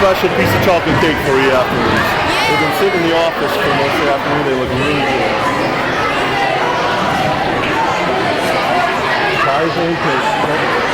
special piece of chocolate cake for you afterwards. They've been sitting in the office for most of the afternoon. They look really good. Pies and cake.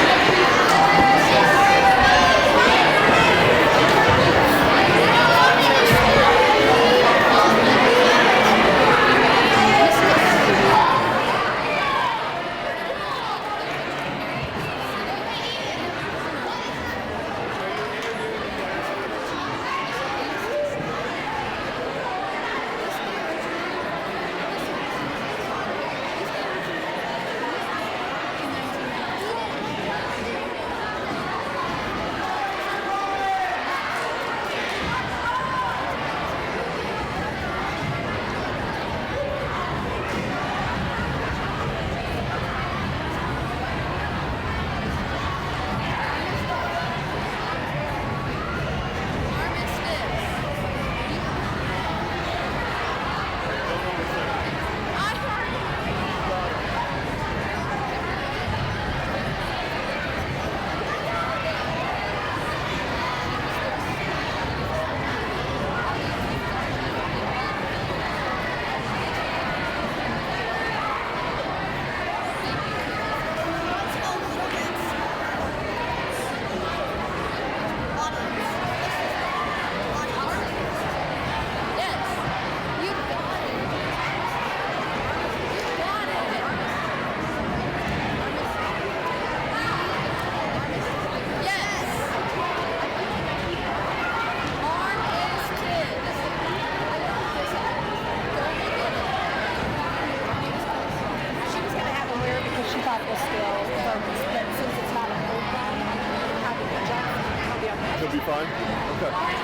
It'll be fine? Okay.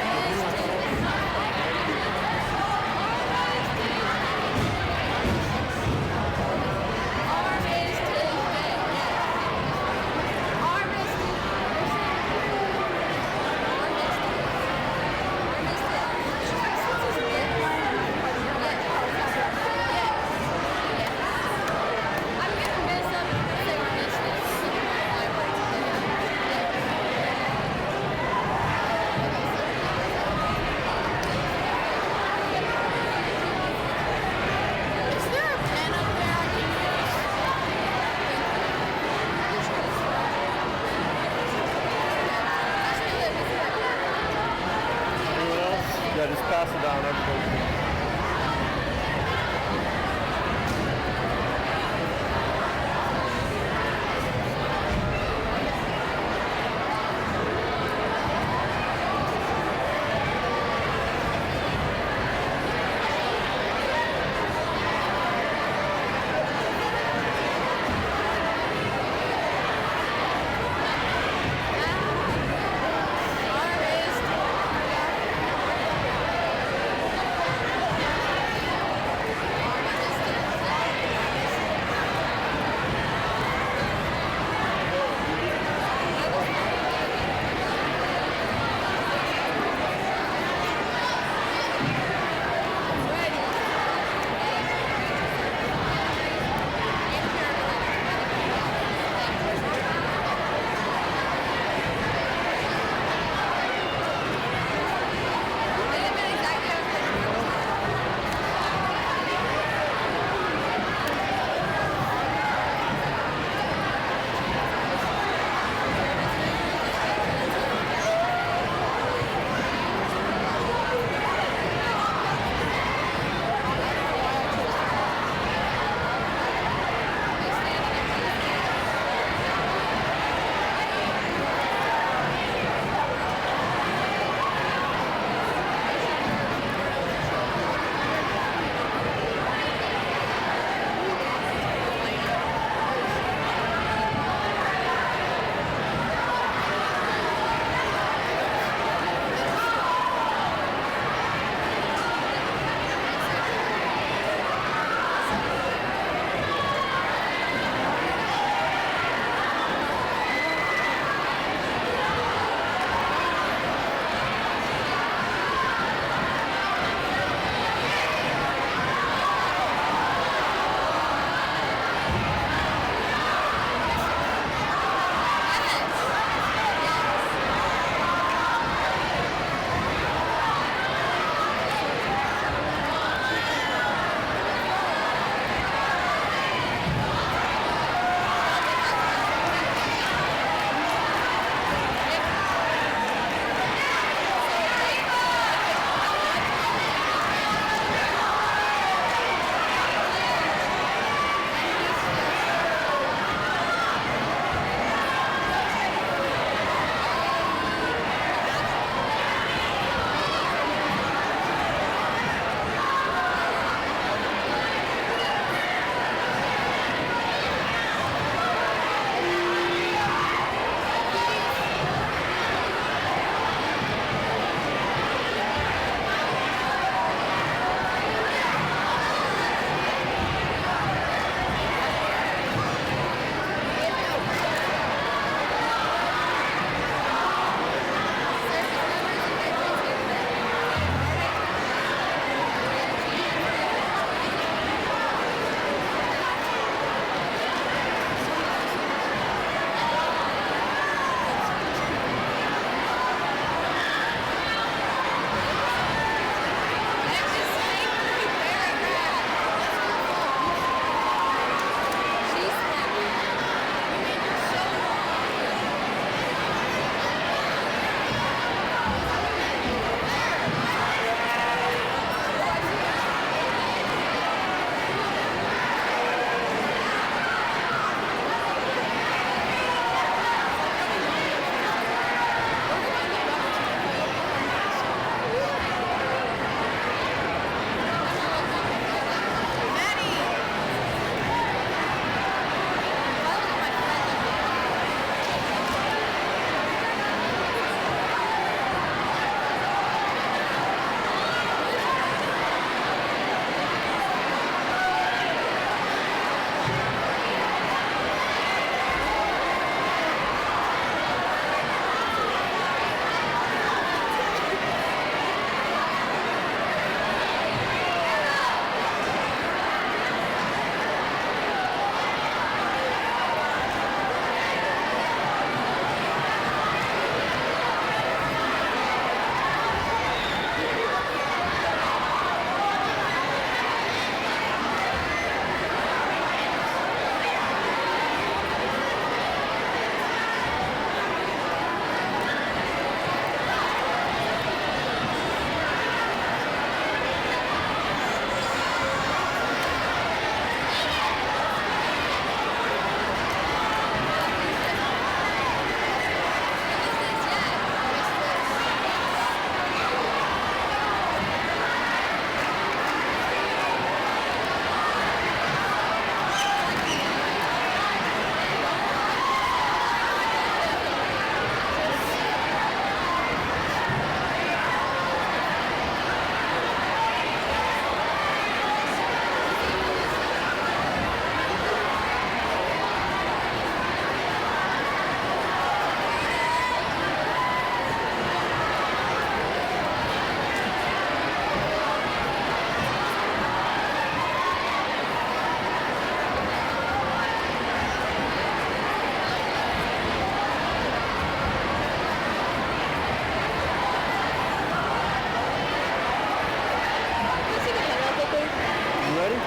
Ready?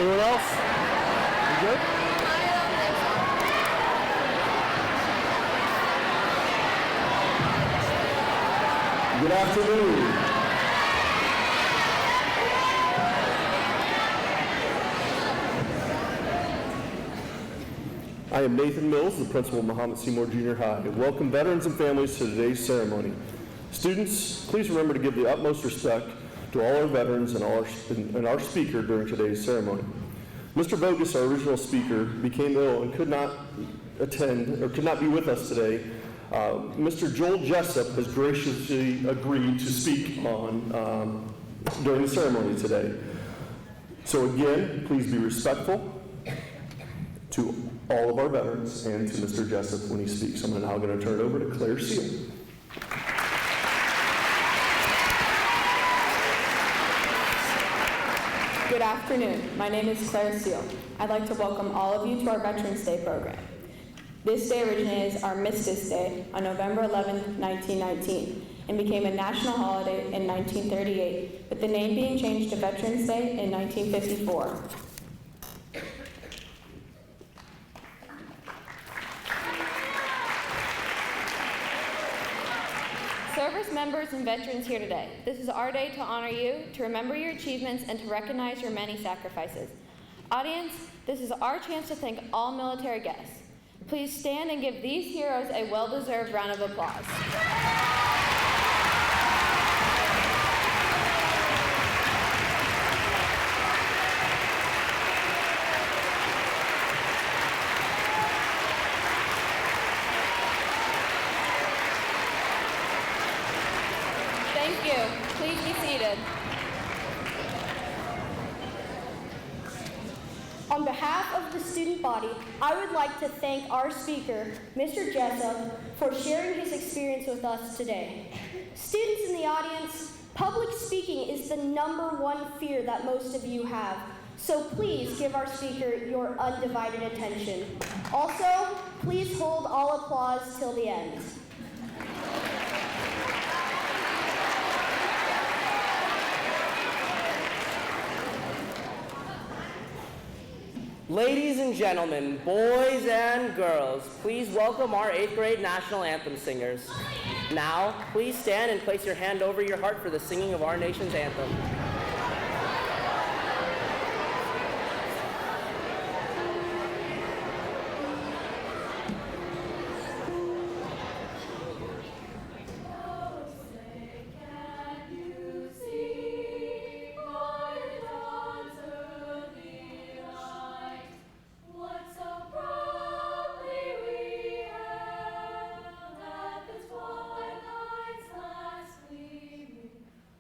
Anyone else? You good? Good afternoon. I am Nathan Mills, the principal of Mahomet-Seymour Junior High. Welcome veterans and families to today's ceremony. Students, please remember to give the utmost respect to all our veterans and our speaker during today's ceremony. Mr. Bogus, our original speaker, became ill and could not attend or could not be with us today. Mr. Joel Jessup has graciously agreed to speak on during the ceremony today. So again, please be respectful to all of our veterans and to Mr. Jessup when he speaks. I'm now going to turn it over to Claire Seal. Good afternoon. My name is Claire Seal. I'd like to welcome all of you to our Veterans Day program. This day originated as Armistice Day on November 11, 1919, and became a national holiday in 1938, with the name being changed to Veterans Day in 1954. Service members and veterans here today, this is our day to honor you, to remember your achievements, and to recognize your many sacrifices. Audience, this is our chance to thank all military guests. Please stand and give these heroes a well-deserved round of applause. Thank you. Please be seated. On behalf of the student body, I would like to thank our speaker, Mr. Jessup, for sharing his experience with us today. Students in the audience, public speaking is the #1 fear that most of you have, so please give our speaker your undivided attention. Also, please hold all applause till the end. Ladies and gentlemen, boys and girls, please welcome our 8th grade national anthem singers. Now, please stand and place your hand over your heart for the singing of our nation's anthem.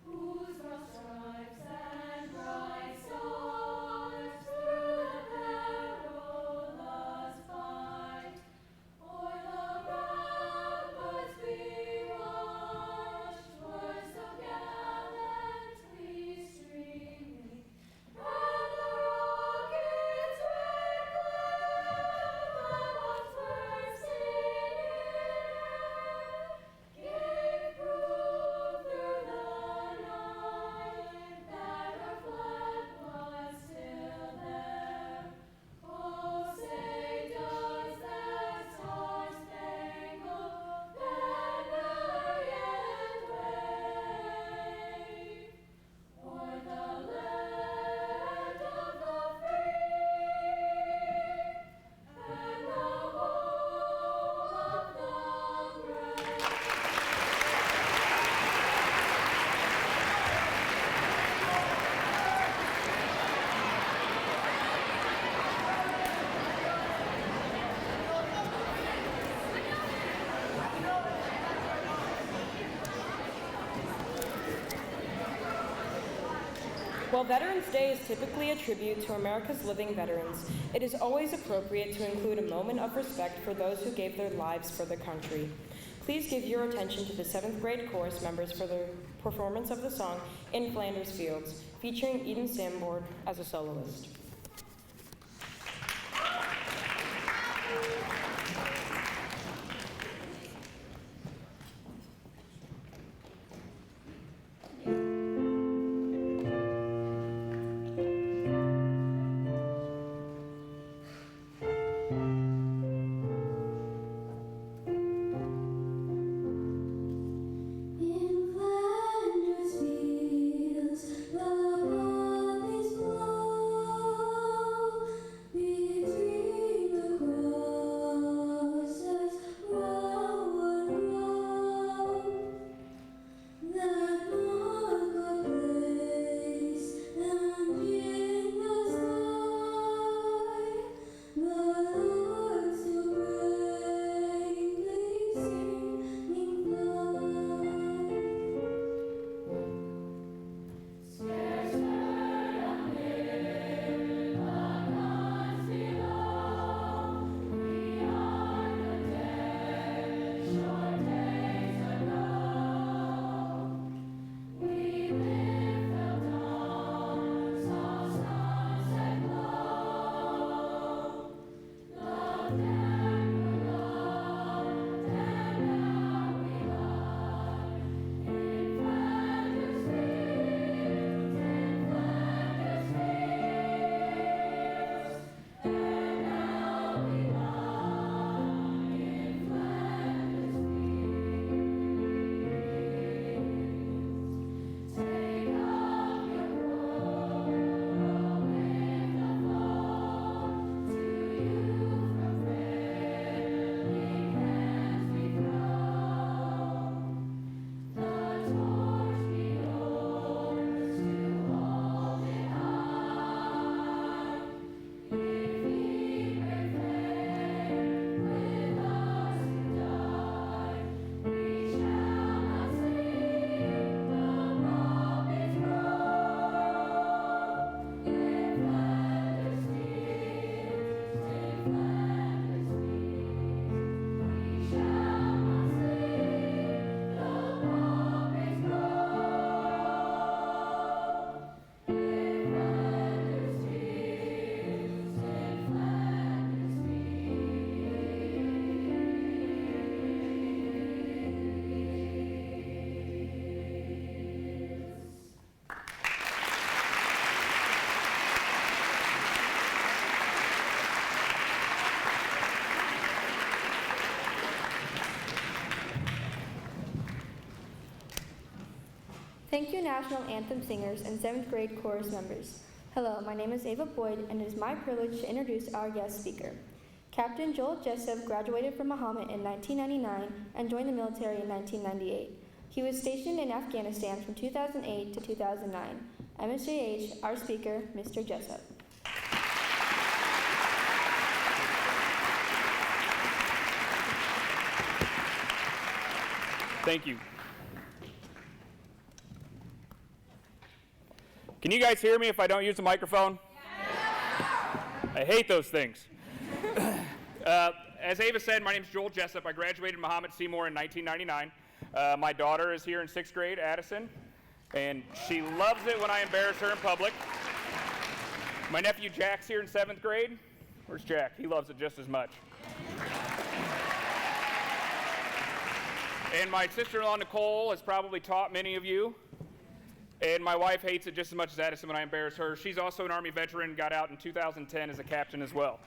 Whose rough stride While Veterans Day is typically a tribute to America's living veterans, it is always appropriate to include a moment of respect for those who gave their lives for the country. Please give your attention to the 7th grade chorus members for their performance of the song In Flanders Fields, featuring Eden Sanborn as a soloist. In Flanders fields, the poppies blow. Between the crosses, row and row. That mark a place, and in the sky, the Lord so bravely singing fly. Scarce heard amid the guns below, beyond the dead, short days ago. We lived till dawn, saw sunset glow. Loved and beloved, and now we lie in Flanders fields, in Flanders fields, and now we lie in Flanders fields. Take up your roll with the flow, to you from friendly hands we throw. The torch be yours to hold it high. If ye brave flame with us you die, we shall not sleep, the poppies grow. In Flanders fields, in Flanders fields, we shall not sleep, the poppies grow. In Flanders fields, in Thank you, National Anthem singers and 7th grade chorus members. Hello, my name is Ava Boyd, and it is my privilege to introduce our guest speaker. Captain Joel Jessup graduated from Mahomet in 1999 and joined the military in 1998. He was stationed in Afghanistan from 2008 to 2009. MSJH, our speaker, Mr. Jessup. Thank you. Can you guys hear me if I don't use the microphone? I hate those things. As Ava said, my name is Joel Jessup. I graduated Mahomet-Seymour in 1999. My daughter is here in 6th grade, Addison, and she loves it when I embarrass her in public. My nephew Jack's here in 7th grade. Where's Jack? He loves it just as much. And my sister-in-law Nicole has probably taught many of you. And my wife hates it just as much as Addison when I embarrass her. She's also an Army veteran, got out in 2010 as a captain as well.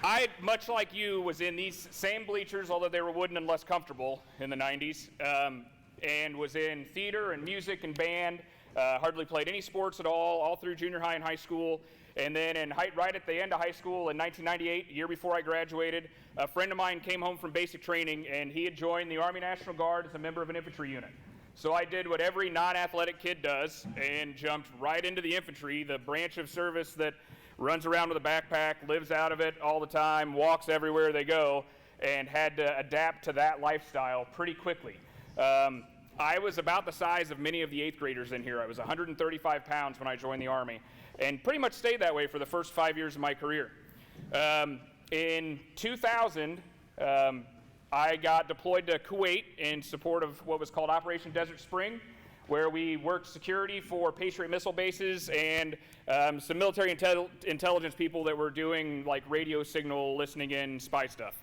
I, much like you, was in these same bleachers, although they were wooden and less comfortable in the 90s, and was in theater and music and band, hardly played any sports at all through junior high and high school. And then right at the end of high school in 1998, a year before I graduated, a friend of mine came home from basic training, and he had joined the Army National Guard as a member of an infantry unit. So I did what every non-athletic kid does and jumped right into the infantry, the branch of service that runs around with a backpack, lives out of it all the time, walks everywhere they go. and had to adapt to that lifestyle pretty quickly. I was about the size of many of the 8th graders in here. I was 135 pounds when I joined the Army, and pretty much stayed that way for the first 5 years of my career. In 2000, I got deployed to Kuwait in support of what was called Operation Desert Spring, where we worked security for Patriot missile bases and some military intelligence people that were doing like radio signal listening in spy stuff.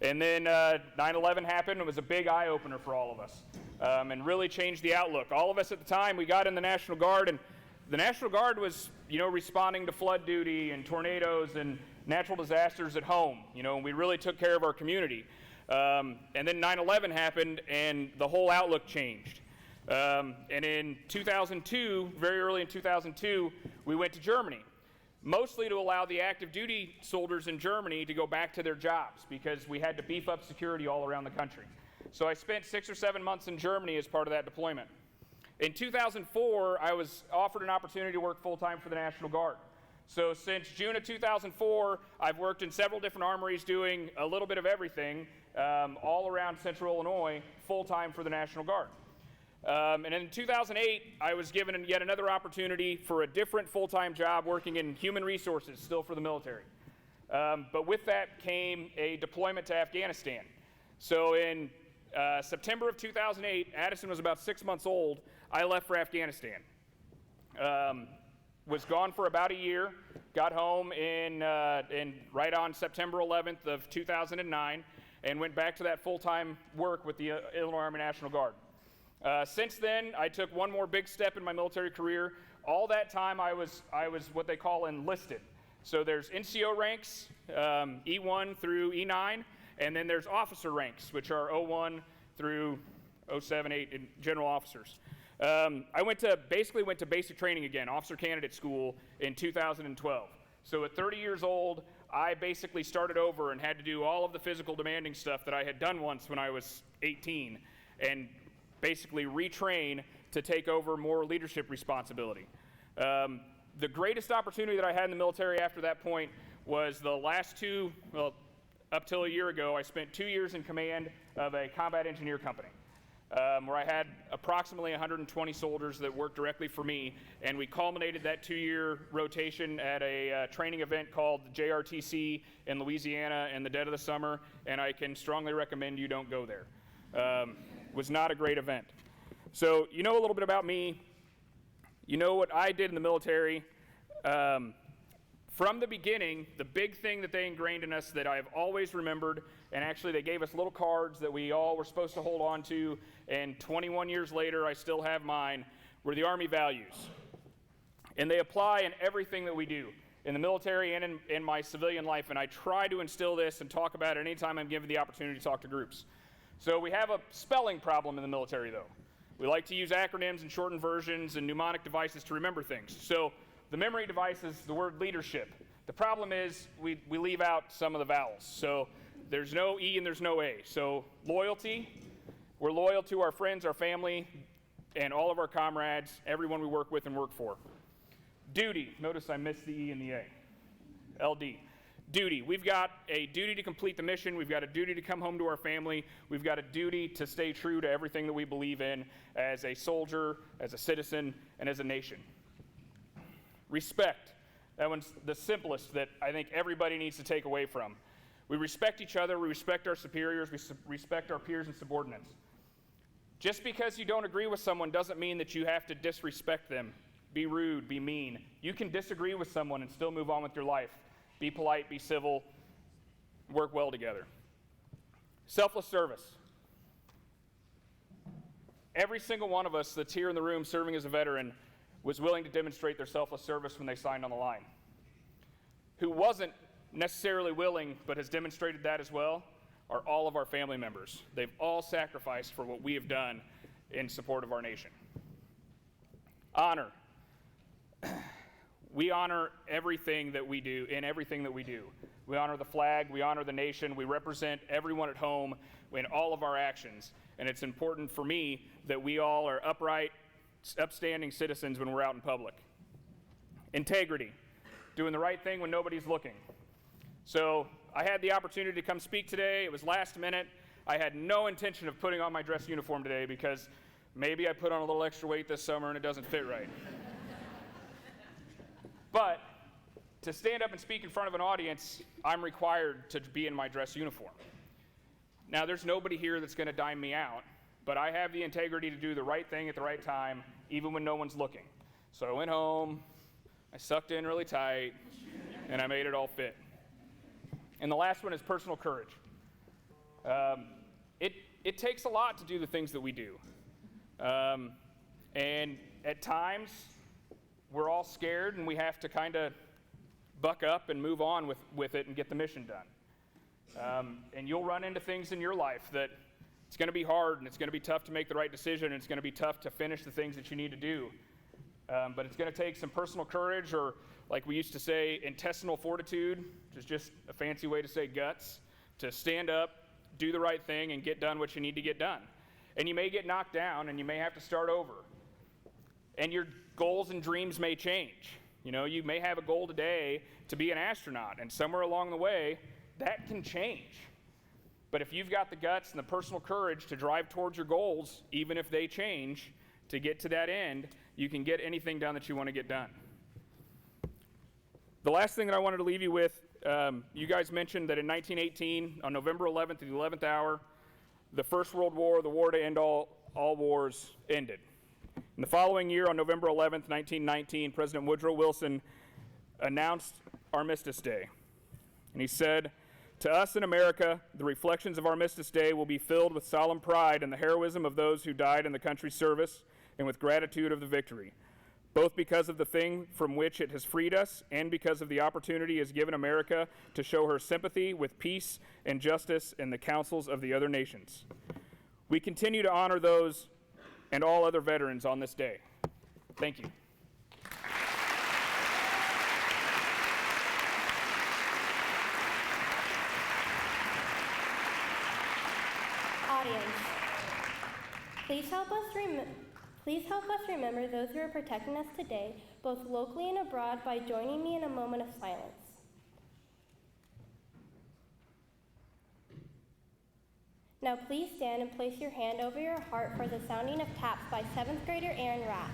And then 9/11 happened. It was a big eye-opener for all of us, and really changed the outlook. All of us at the time, we got in the National Guard, and the National Guard was, responding to flood duty and tornadoes and natural disasters at home, and we really took care of our community. And then 9/11 happened, and the whole outlook changed. And in 2002, very early in 2002, we went to Germany, mostly to allow the active duty soldiers in Germany to go back to their jobs because we had to beef up security all around the country. So I spent 6 or 7 months in Germany as part of that deployment. In 2004, I was offered an opportunity to work full-time for the National Guard. So since June of 2004, I've worked in several different armories doing a little bit of everything all around Central Illinois, full-time for the National Guard. And in 2008, I was given yet another opportunity for a different full-time job working in human resources, still for the military. But with that came a deployment to Afghanistan. So in September of 2008, Addison was about 6 months old, I left for Afghanistan. Was gone for about a year, got home in right on September 11th of 2009, and went back to that full-time work with the Illinois Army National Guard. Since then, I took one more big step in my military career. All that time, I was what they call enlisted. So there's NCO ranks, E1 through E9, and then there's officer ranks, which are 01 through 07, 8, and general officers. I went to basic training again, officer candidate school, in 2012. So at 30 years old, I basically started over and had to do all of the physical demanding stuff that I had done once when I was 18, and basically retrain to take over more leadership responsibility. The greatest opportunity that I had in the military after that point was the last two, well, up till a year ago, I spent 2 years in command of a combat engineer company, where I had approximately 120 soldiers that worked directly for me, and we culminated that 2-year rotation at a training event called the JRTC in Louisiana in the dead of the summer, and I can strongly recommend you don't go there. Was not a great event. So you know a little bit about me. You know what I did in the military. From the beginning, the big thing that they ingrained in us that I've always remembered, and actually they gave us little cards that we all were supposed to hold on to, and 21 years later I still have mine, were the Army values. And they apply in everything that we do, in the military and in my civilian life, and I try to instill this and talk about it anytime I'm given the opportunity to talk to groups. So we have a spelling problem in the military, though. We like to use acronyms and shortened versions and mnemonic devices to remember things. So the memory device is the word leadership. The problem is we leave out some of the vowels. So there's no E and there's no A. So loyalty, we're loyal to our friends, our family, and all of our comrades, everyone we work with and work for. Duty, notice I missed the E and the A. LD. Duty. We've got a duty to complete the mission. We've got a duty to come home to our family. We've got a duty to stay true to everything that we believe in as a soldier, as a citizen, and as a nation. Respect. That one's the simplest that I think everybody needs to take away from. We respect each other. We respect our superiors. We respect our peers and subordinates. Just because you don't agree with someone doesn't mean that you have to disrespect them, be rude, be mean. You can disagree with someone and still move on with your life. Be polite, be civil, work well together. Selfless service. Every single one of us that's here in the room serving as a veteran was willing to demonstrate their selfless service when they signed on the line. Who wasn't necessarily willing but has demonstrated that as well are all of our family members. They've all sacrificed for what we have done in support of our nation. Honor. We honor everything that we do in everything that we do. We honor the flag, we honor the nation, we represent everyone at home in all of our actions. And it's important for me that we all are upright, upstanding citizens when we're out in public. Integrity, doing the right thing when nobody's looking. So I had the opportunity to come speak today. It was last minute. I had no intention of putting on my dress uniform today because maybe I put on a little extra weight this summer and it doesn't fit right. But to stand up and speak in front of an audience, I'm required to be in my dress uniform. Now, there's nobody here that's going to dime me out, but I have the integrity to do the right thing at the right time, even when no one's looking. So I went home, I sucked in really tight, and I made it all fit. And the last one is personal courage. It takes a lot to do the things that we do. And at times, we're all scared, and we have to kind of buck up and move on with it and get the mission done. And you'll run into things in your life that it's going to be hard, and it's going to be tough to make the right decision, and it's going to be tough to finish the things that you need to do. But it's going to take some personal courage, or like we used to say, intestinal fortitude, which is just a fancy way to say guts, to stand up, do the right thing, and get done what you need to get done. And you may get knocked down, and you may have to start over. And your goals and dreams may change. You know, you may have a goal today to be an astronaut, and somewhere along the way, that can change. But if you've got the guts and the personal courage to drive towards your goals, even if they change, to get to that end, you can get anything done that you want to get done. The last thing that I wanted to leave you with, you guys mentioned that in 1918, on November 11th at the 11th hour, the First World War, the war to end all wars, ended. In the following year, on November 11th, 1919, President Woodrow Wilson announced Armistice Day. And he said, "To us in America, the reflections of Armistice Day will be filled with solemn pride in the heroism of those who died in the country's service and with gratitude of the victory, both because of the thing from which it has freed us and because of the opportunity it has given America to show her sympathy with peace and justice in the councils of the other nations. We continue to honor those and all other veterans on this day." Thank you. Audience, please help us remember those who are protecting us today, both locally and abroad, by joining me in a moment of silence. Now please stand and place your hand over your heart for the sounding of taps by 7th grader Aaron Rath.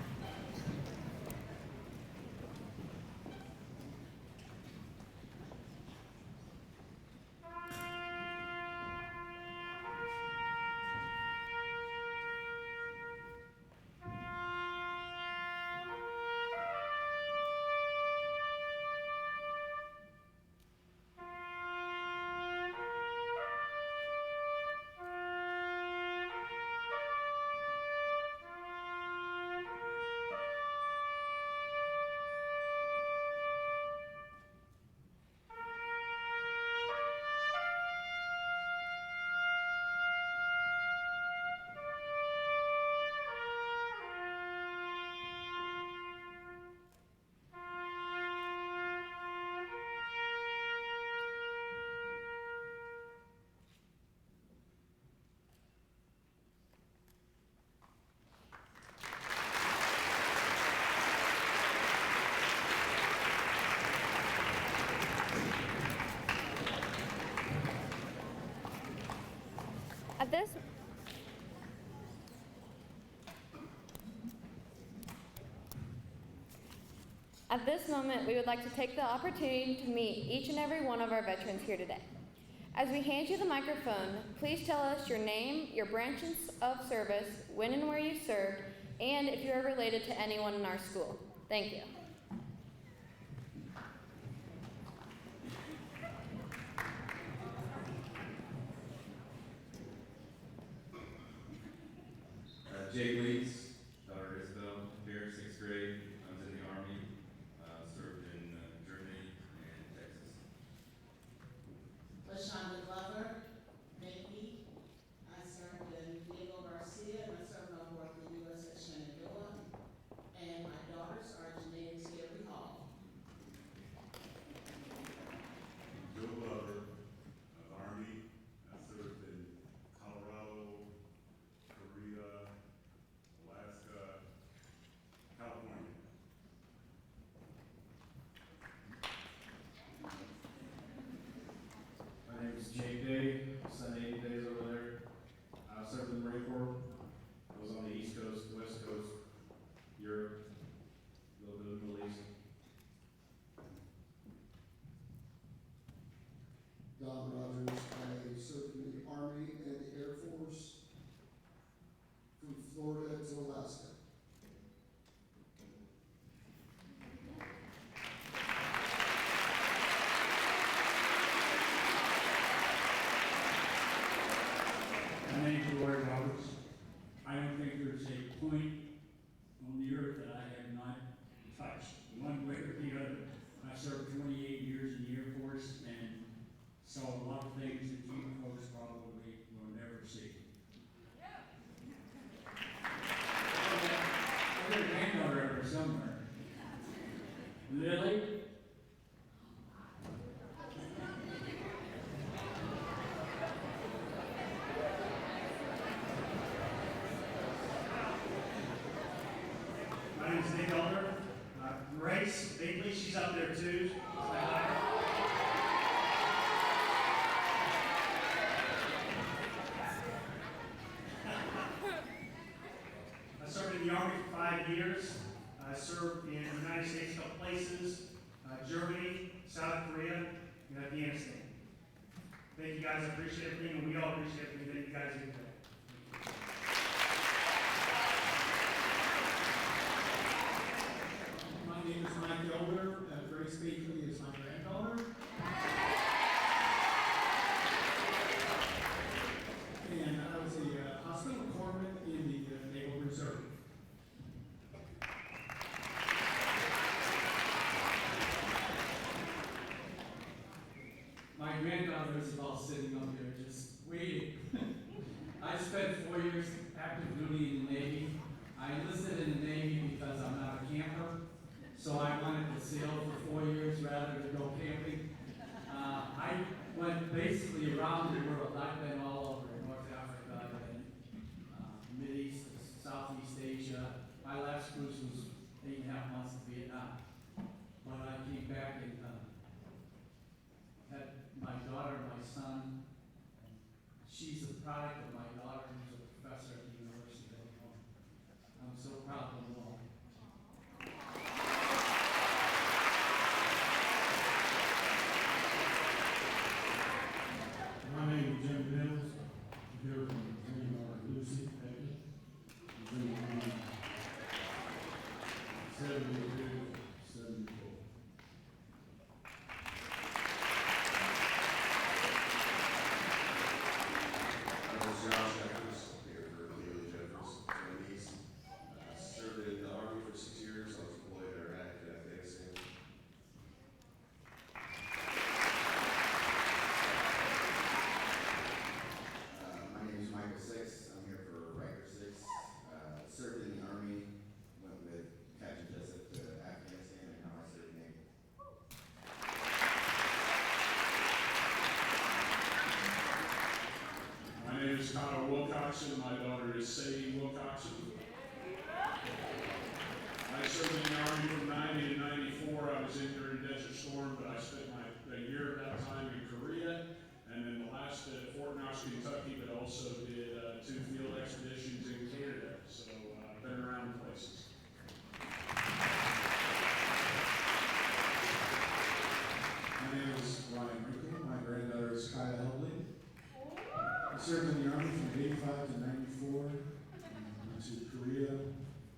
At this moment, we would like to take the opportunity to meet each and every one of our veterans here today. As we hand you the microphone, please tell us your name, your branches of service, when and where you served, and if you are related to anyone in our school. Thank you. Jay Leeds, daughter Isabel, here, 6th grade. I was in the Army, served in Germany and Texas. LaShonda Glover, Navy. I served in Diego Garcia, and I served on board the USS Shenandoah. And my daughters are Janae and Terry Hall. Joe Glover, Army. I served in Colorado, Korea, Lily. My name is Nick Elder. Grace Bingley, she's up there too. I served in the Army for 5 years. I served in the United States, a couple places, Germany, South Korea, and Afghanistan. Thank you guys, I appreciate everything, and we all appreciate everything that you guys do today. My name is Mike Elder. Grace Bingley is my granddaughter. And I was a hospital corpsman in the Naval Reserve. My granddaughters are all sitting up there just waiting. I spent 4 years active duty in the Navy. I enlisted in the Navy because I'm not a camper, so I wanted to sail for 4 years rather than go camping. I went basically around the world. I've been all over North Africa and Mideast, Southeast Asia. My last cruise was 8.5 months to Vietnam. When I came back and had my daughter, my son, she's a product of my daughter who's a professor at the University of Illinois. I'm so proud of them all. My name is Jim Mills. I'm here from Greenmore, Lucy, Peggy. I'm in 72, 74. My name is Josh Jeffers, here for Leland Jeffers, Chinese. Served in the Army for 6 years. I was deployed to Iraq and Afghanistan. My name is Michael Six. I'm here for Riker 6. Served in the Army, went with Captain Jessup to Afghanistan, and now I serve in the Navy. My name is Kyle Wilcoxon. My daughter is Sadie Wilcoxon. I served in the Army from 90 to 94. I was in during Desert Storm, but I spent a year at that time in Korea, and then the last at Fort Knox, Kentucky, but also did 2 field expeditions in Canada. So I've been around places. My name is Ryan Rickle. My granddaughter is Kaya Helbling. I served in the Army from 85 to 94. Went to Korea,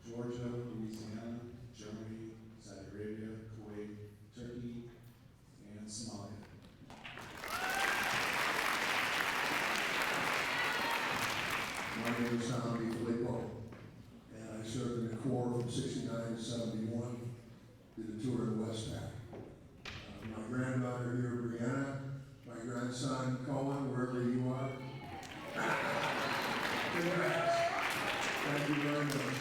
Georgia, Louisiana, Germany, Saudi Arabia, Kuwait, Turkey, and Somalia. My name is Tommy Filippo, and I served in the Corps from 69 to 71, did a tour in West Pac. My granddaughter here, Brianna, my grandson, Cohen, wherever you are. Congrats. Thank you very much.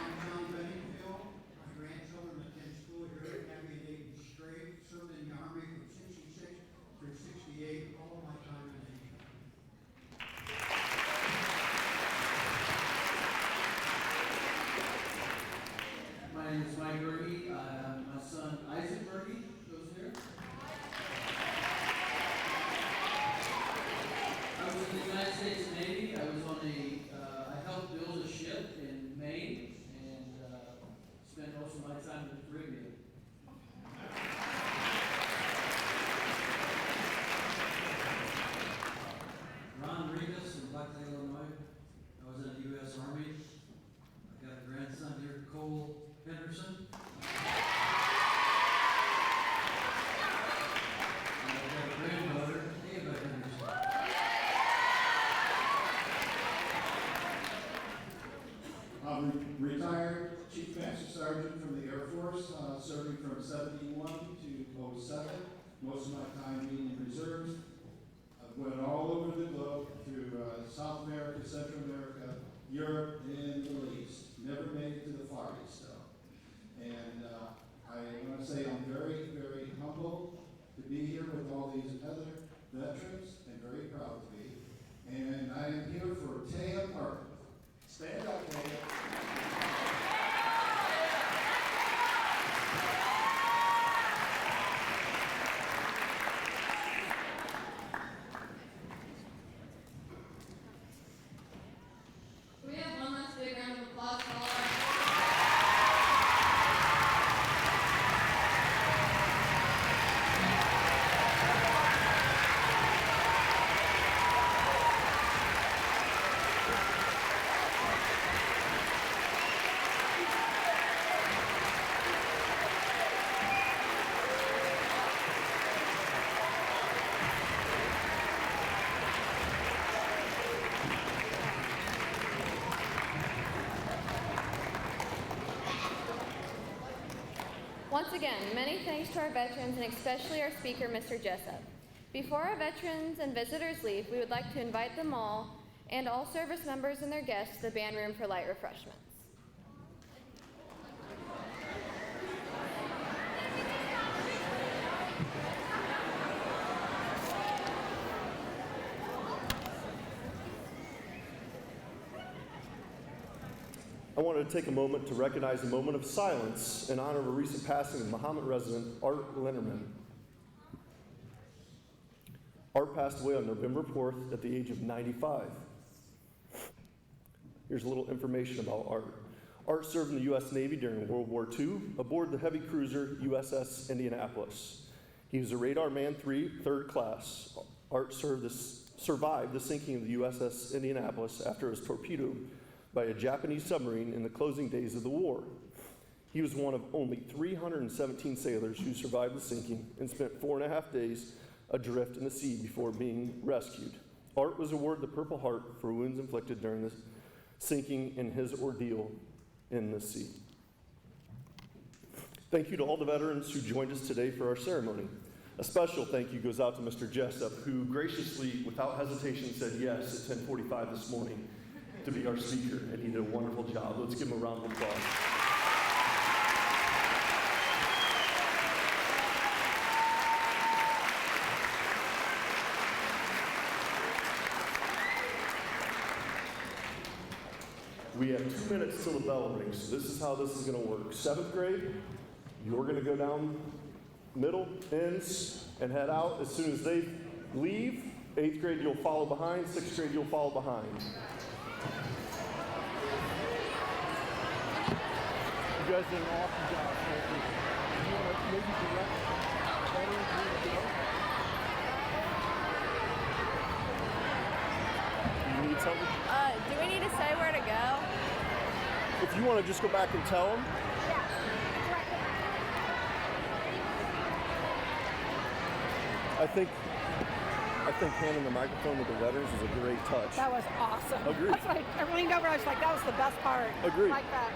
I'm John Benningfield. My grandchildren attend school here at Academy Dayton Strait. Served in the Army from 66 through 68, all of my time in Asia. My name is Mike Berge. My son Isaac Berge goes here. I was in the United States Navy. I was on I helped build a ship in Maine and spent most of my time in the Caribbean. Ron Regas from Blackton, Illinois. I was in the U.S. Army. I got a grandson here, Cole Henderson. And I've got a granddaughter, Ava Henderson. I'm retired Chief Master Sergeant from the Air Force, serving from 71 to 07. Most of my time being in reserves. I've went all over the globe through South America, Central Once again, many thanks to our veterans and especially our speaker, Mr. Jessup. Before our veterans and visitors leave, we would like to invite them all and all service members and their guests to the band room for light refreshments. I wanted to take a moment to recognize a moment of silence in honor of a recent passing of Mahomet resident Art Linderman. Art passed away on November 4th at the age of 95. Here's a little information about Art. Art served in the U.S. Navy during World War II aboard the heavy cruiser USS Indianapolis. He was a Radar Man 3, third class. Art survived the sinking of the USS Indianapolis after it was torpedoed by a Japanese submarine in the closing days of the war. He was one of only 317 sailors who survived the sinking and spent 4.5 days adrift in the sea before being rescued. Art was awarded the Purple Heart for wounds inflicted during the sinking and his ordeal in the sea. Thank you to all the veterans who joined us today for our ceremony. A special thank you goes out to Mr. Jessup, who graciously, without hesitation, said yes at 10:45 this morning to be our speaker, and he did a wonderful job. Let's give him a round of applause. We have 2 minutes till the bell rings. So this is how this is going to work. 7th grade, you're going to go down middle, ends, and head out. As soon as they leave, 8th grade, you'll follow behind. 6th grade, you'll follow behind. You guys did an awesome job. You want to maybe direct veterans where to go? You need something? Do we need to say where to go? If you want to just go back and tell them. I think handing the microphone to the veterans is a great touch. That was awesome. Agreed. That's why I leaned over. I was like, that was the best part. Agreed. Like that.